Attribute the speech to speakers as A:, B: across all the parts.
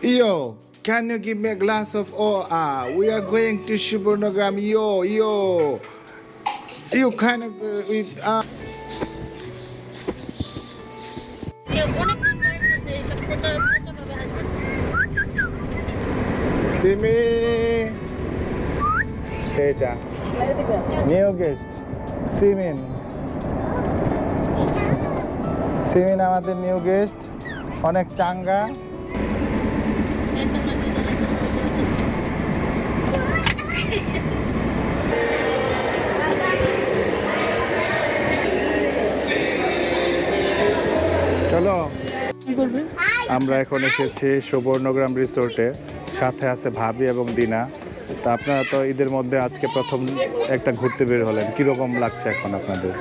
A: Yo, can you give me a glass of OR? We are going to Subarnagram. Yo. You kind of with Simi. Eta. New guest. Simin. Simin আমাদের new guest অনেক চাঙ্গা চলো আমরা এখন এসেছি সুবর্ণগ্রাম রিসোর্টে সাথে আছে ভাবি এবং দিনা তো আপনারা তো ঈদের মধ্যে আজকে প্রথম একটা ঘুরতে বের হলেন কিরকম লাগছে এখন আপনাদের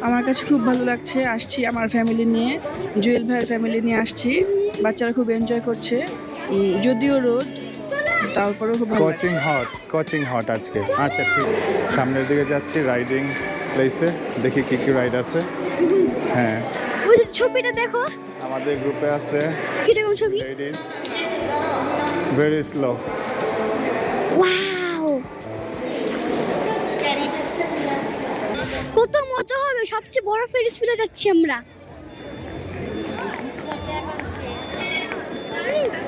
B: আমার কাছে খুব ভালো লাগছে আসছি আমার ফ্যামিলি নিয়ে জুয়েল ভাইয়ের ফ্যামিলি নিয়ে আসছি বাচ্চারা খুব এনজয় করছে যদিও রোদ তারপরেও খুব ভালো
A: স্কচিং হট আজকে আচ্ছা ঠিক সামনের দিকে যাচ্ছি রাইডিং প্লেসে দেখি কি কি রাইড আছে হ্যাঁ
C: ওই ছবিটা দেখো
A: আমাদের গ্রুপে আছে
C: কিরকম ছবি
A: লেডিস ভেরি স্লো
C: ওয়াও কত মজা হবে সবচেয়ে বড় ফেরিস হুইলে যাচ্ছি আমরা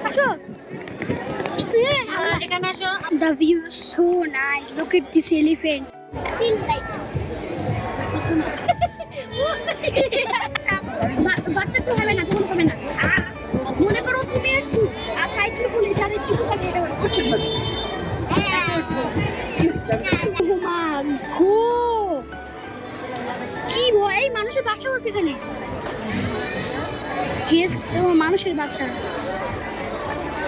C: আসো এখানে আসো the view is so nice look at this elephant feel like বাচ্চা তো হবে না তখন হবে না মনে করো তুমি একটু আর সাইকেল বলে যাবে একটু কাটে এটা করতে হবে কি ভয় এই মানুষের বাসা আছে এখানে কেস মানুষের বাসা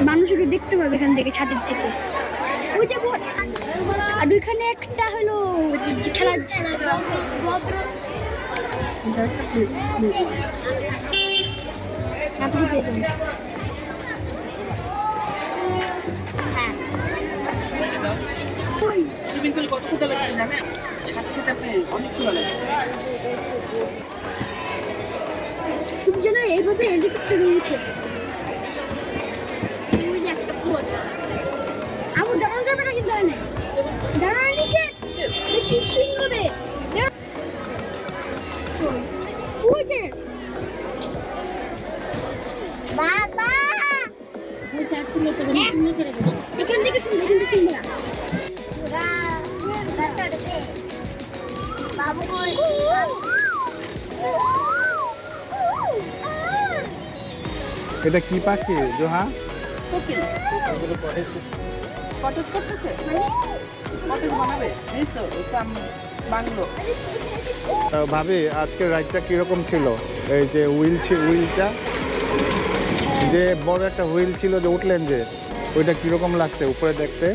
C: মানুষকে দেখতে পাবে এখান থেকে ছাদের থেকে ওই যে আর ওইখানে একটা হলো খেলার তুমি যেন এইভাবে হেলিকপ্টার উঠে আমু দাঁড়ানো যাবে না কিন্তু দাঁড়ানো নিচে বেশি সুইং হবে বাবা এখান থেকে শুনবে
A: এটা কি পাখি জোহা ভাবি আজকের রাইডটা কিরকম ছিল এই যে হুইলটা যে বড় একটা হুইল ছিল যে উঠলেন যে ওইটা কিরকম লাগছে উপরে দেখতে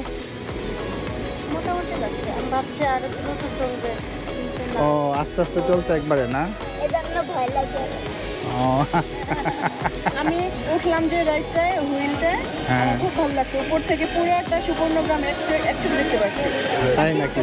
A: ও আস্তে আস্তে চলছে একবারে না
B: আমি উঠলাম যে রাইডটায় হুইলটায় খুব ভালো লাগছে উপর থেকে পুরো একটা সুবর্ণগ্রাম একসাথে দেখতে পাচ্ছি
A: তাই নাকি